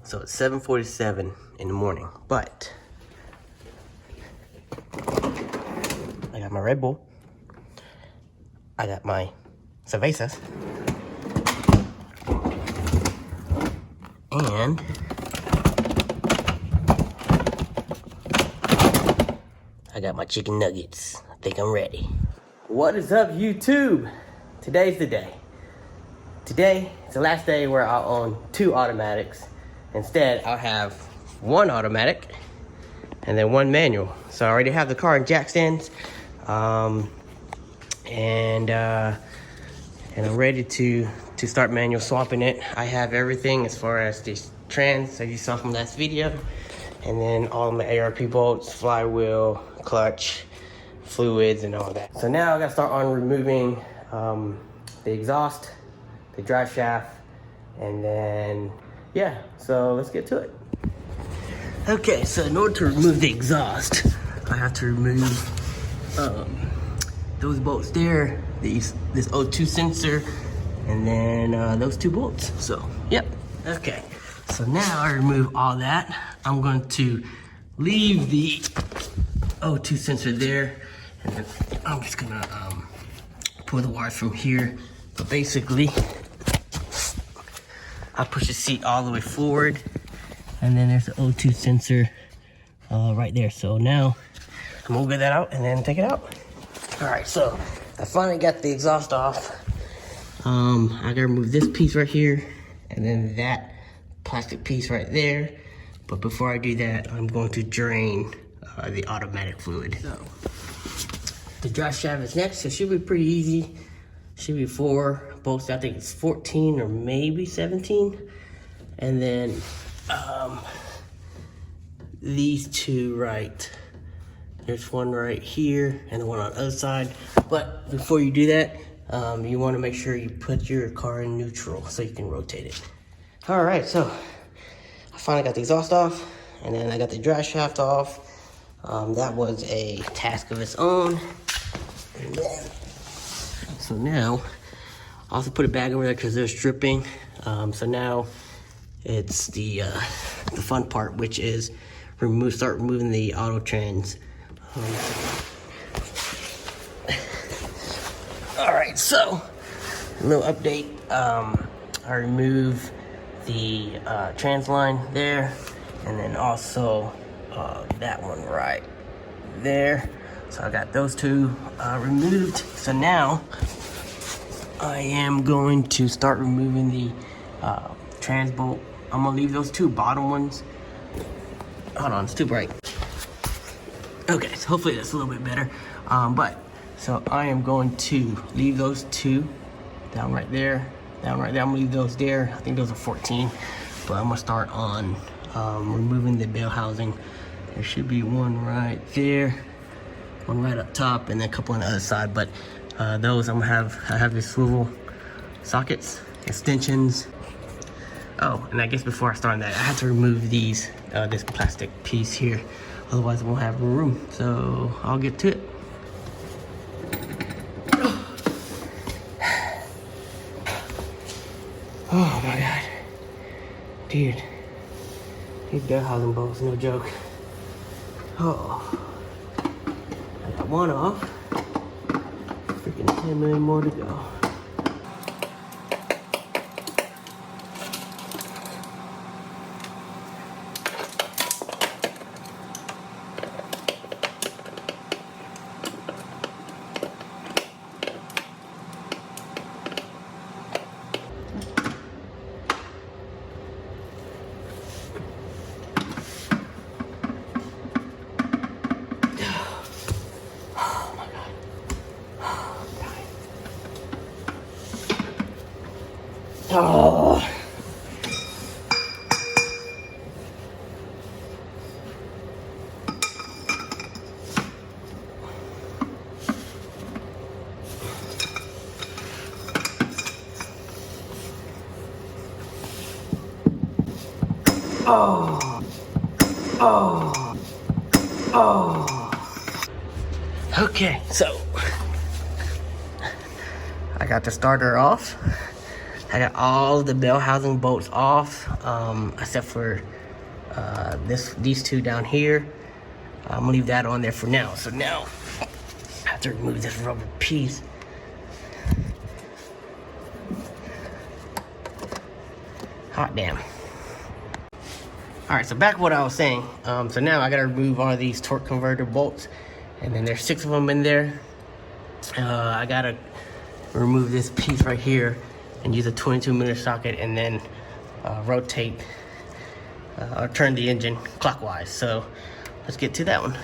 So it's 7:47 in the morning, but I got my Red Bull, I got my cervezas, and I got my chicken nuggets. I think I'm ready. What is up, YouTube? Today's the day. Today is the last day where I'll own 2 automatics. Instead, I'll have 1 automatic and then 1 manual. So I already have the car in jack stands, and I'm ready to start manual swapping it. I have everything as far as the trans that you saw from last video, and then all of my ARP bolts, flywheel, clutch, fluids, and all that. So now I gotta start on removing the exhaust, the drive shaft, and then yeah, so let's get to it. Okay, so in order to remove the exhaust, I have to remove those bolts there, this O2 sensor, and then those 2 bolts. So, yep. Okay, so now I remove all that. I'm going to leave the O2 sensor there, and then I'm just gonna pull the wires from here. But basically, I push the seat all the way forward, and then there's the O2 sensor right there. So now I'm gonna get that out and then take it out. All right, so I finally got the exhaust off. I gotta remove this piece right here, and then that plastic piece right there. But before I do that, I'm going to drain the automatic fluid. So the drive shaft is next. It should be pretty easy. Should be 4 bolts. I think it's 14 or maybe 17. And then these 2 right. There's one right here and the one on the other side. But before you do that, you want to make sure you put your car in neutral so you can rotate it. All right, so I finally got the exhaust off, and then I got the drive shaft off. That was a task of its own. And then, so now, I also put a bag over there because there's dripping. So now it's the fun part, which is start removing the auto trans. All right, so a little update. I removed the trans line there, and then also that one right there. So I got those 2 removed. So now I am going to start removing the trans bolt. I'm gonna leave those 2 bottom ones. Hold on, it's too bright. Okay, so hopefully that's a little bit better. So I am going to leave those 2 down right there, down right there. I'm gonna leave those there. I think those are 14, but I'm gonna start on removing the bell housing. There should be one right there, one right up top, and then a couple on the other side. But those I have the swivel sockets, extensions. Oh, and I guess before I start on that, I have to remove these this plastic piece here, otherwise I won't have room. So I'll get to it. Oh my god, dude, these bell housing bolts, no joke. Oh, I got one off. Freaking 10 million more to go. Oh. Oh. Oh. Oh. Okay, so I got the starter off. I got all the bell housing bolts off, except for these two down here. I'm gonna leave that on there for now. So now I have to remove this rubber piece. Hot damn. All right, so back to what I was saying. So now I gotta remove all of these torque converter bolts, and then there's 6 of them in there. I gotta remove this piece right here and use a 22mm socket, and then rotate or turn the engine clockwise. So let's get to that one.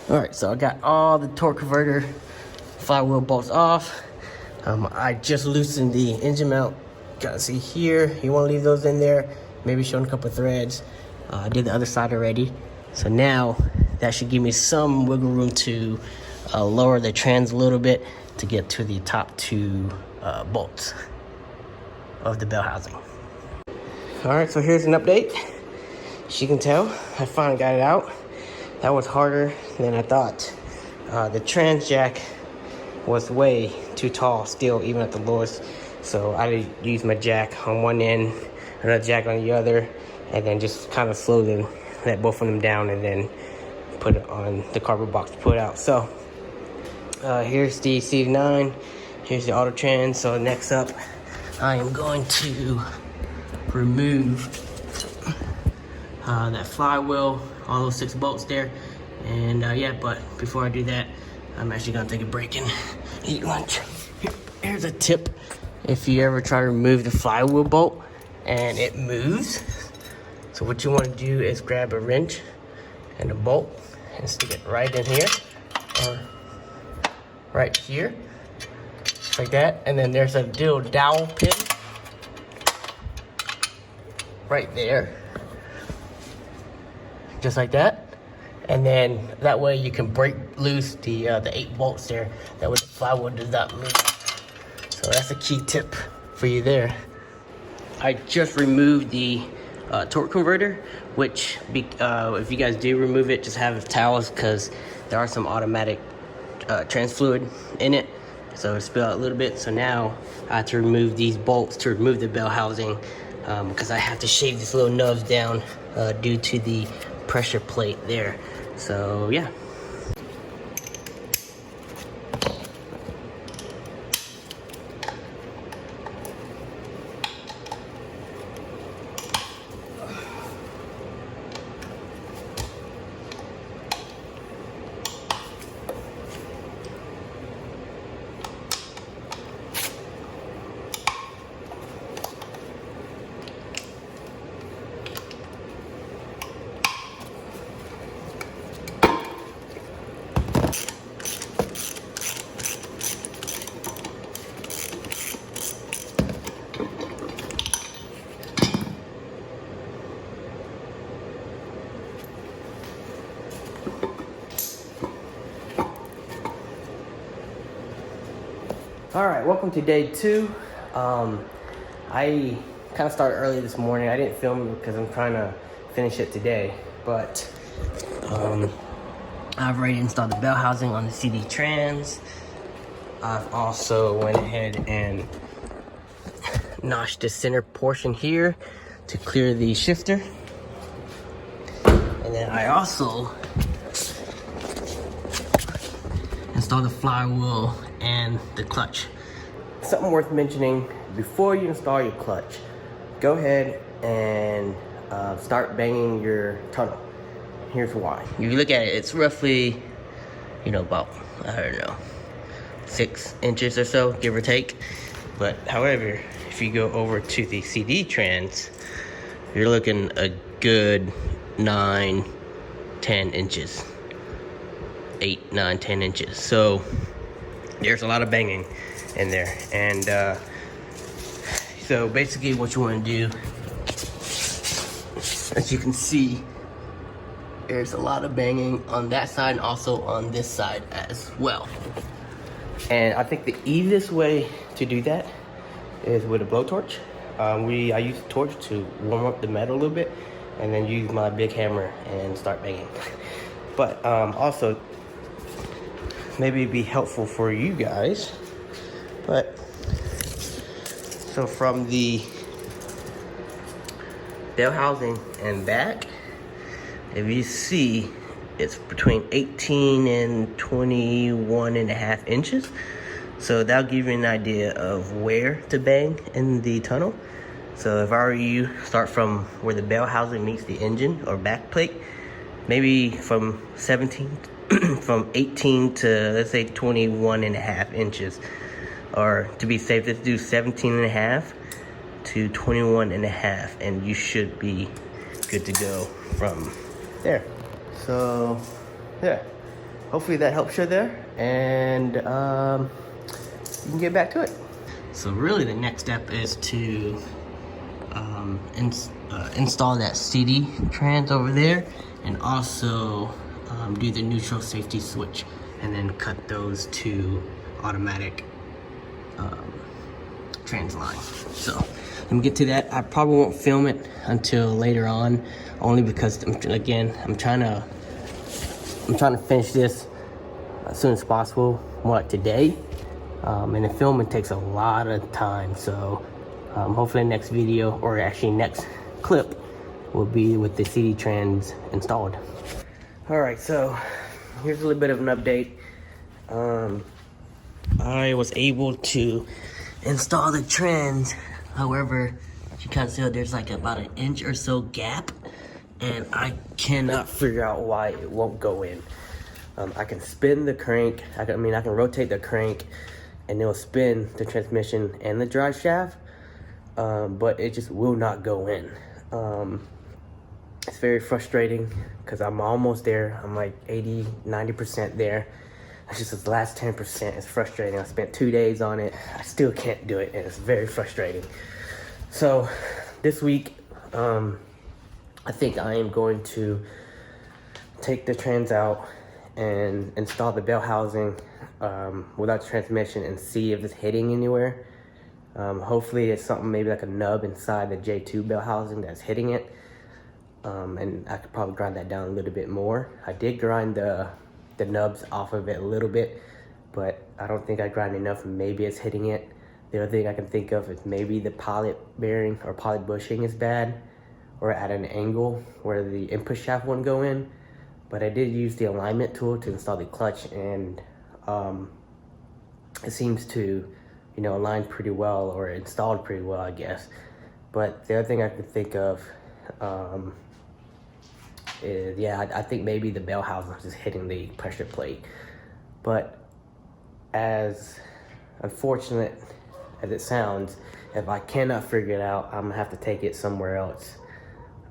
All right, so I got all the torque converter flywheel bolts off. I just loosened the engine mount. Gotta see here, you wanna leave those in there, maybe showing a couple threads. I did the other side already. So now that should give me some wiggle room to lower the trans a little bit to get to the top 2 bolts of the bell housing. All right, so here's an update. As you can tell, I finally got it out. That was harder than I thought. The trans jack was way too tall still, even at the lowest. So I used my jack on one end, another jack on the other, and then just kind of slowly let both of them down and then put it on the cardboard box to put out. So here's the C9, here's the auto trans. So next up, I am going to remove that flywheel, all those 6 bolts there, and yeah, but before I do that, I'm actually gonna take a break and eat lunch. Here's a tip: if you ever try to remove the flywheel bolt and it moves, so what you want to do is grab a wrench and a bolt and stick it right in here, or right here, like that, and then there's a little dowel pin right there, just like that. And then that way you can break loose the 8 bolts there. That way the flywheel does not move. So that's a key tip for you there. I just removed the torque converter, which if you guys do remove it, just have towels, because there are some automatic trans fluid in it, so it spilled out a little bit. So now I have to remove these bolts to remove the bell housing, because I have to shave these little nubs down due to the pressure plate there. So yeah. All right, welcome to day 2. I kind of started early this morning. I didn't film because I'm trying to finish it today, but I've already installed the bell housing on the CD trans. I've also went ahead and notched the center portion here to clear the shifter. And then I also installed the flywheel and the clutch. Something worth mentioning: before you install your clutch, go ahead and start banging your tunnel. Here's why. If you look at it, it's roughly, about, I don't know, 6 inches or so, give or take. But however, if you go over to the CD trans, you're looking a good 9, 10 inches. 8, 9, 10 inches. So there's a lot of banging in there. And so basically what you want to do, as you can see, there's a lot of banging on that side and also on this side as well. And I think the easiest way to do that is with a blowtorch. I use a torch to warm up the metal a little bit and then use my big hammer and start banging. But also, maybe it'd be helpful for you guys. But so from the bell housing and back, if you see, it's between 18 and 21.5 inches. So that'll give you an idea of where to bang in the tunnel. So if I were you, start from where the bell housing meets the engine or back plate, maybe from 18 to, let's say, 21.5 inches. Or to be safe, let's do 17.5 to 21.5, and you should be good to go from there. So, yeah, hopefully that helps you there, and you can get back to it. So really the next step is to install that CD trans over there, and also do the neutral safety switch, and then cut those two automatic trans lines. So let me get to that. I probably won't film it until later on, only because I'm trying to finish this as soon as possible, more like today. And the filming takes a lot of time, so hopefully next video, or actually next clip, will be with the CD trans installed. All right, so here's a little bit of an update. I was able to install the trans. However, as you can see, there's like about an inch or so gap, and I cannot figure out why it won't go in. I can spin the crank, I can rotate the crank, and it'll spin the transmission and the drive shaft, but it just will not go in. It's very frustrating because I'm almost there. I'm like 80-90% there. It's just the last 10% is frustrating. I spent 2 days on it. I still can't do it, and it's very frustrating. So this week, I think I am going to take the trans out and install the bell housing without the transmission and see if it's hitting anywhere. Hopefully it's something maybe like a nub inside the J2 bell housing that's hitting it. And I could probably grind that down a little bit more. I did grind the nubs off of it a little bit, but I don't think I grind enough. Maybe it's hitting it. The other thing I can think of is maybe the pilot bearing or pilot bushing is bad, or at an angle where the input shaft wouldn't go in. But I did use the alignment tool to install the clutch, and it seems to, align pretty well, or installed pretty well, I guess. But the other thing I could think of is, I think maybe the bell housing is just hitting the pressure plate. But as unfortunate as it sounds, if I cannot figure it out, I'm gonna have to take it somewhere else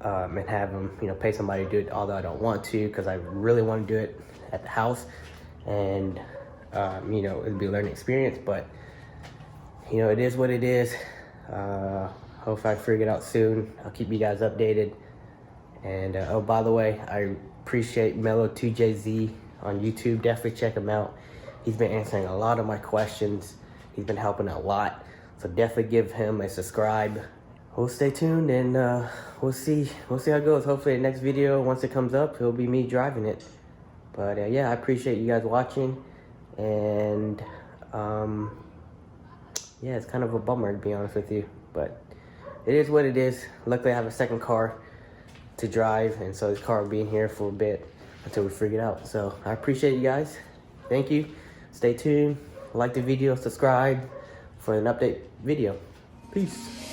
and have them, pay somebody to do it, although I don't want to, because I really want to do it at the house, and it'd be a learning experience. But it is what it is. Hopefully I figure it out soon. I'll keep you guys updated. And oh, by the way, I appreciate Mellow2JZ on YouTube. Definitely check him out. He's been answering a lot of my questions. He's been helping a lot. So definitely give him a subscribe. We'll stay tuned, and we'll see how it goes. Hopefully the next video, once it comes up, it'll be me driving it. But I appreciate you guys watching. And it's kind of a bummer, to be honest with you. But it is what it is. Luckily I have a second car to drive, and so this car will be in here for a bit until we figure it out. So I appreciate you guys. Thank you. Stay tuned. Like the video, subscribe for an update video. Peace.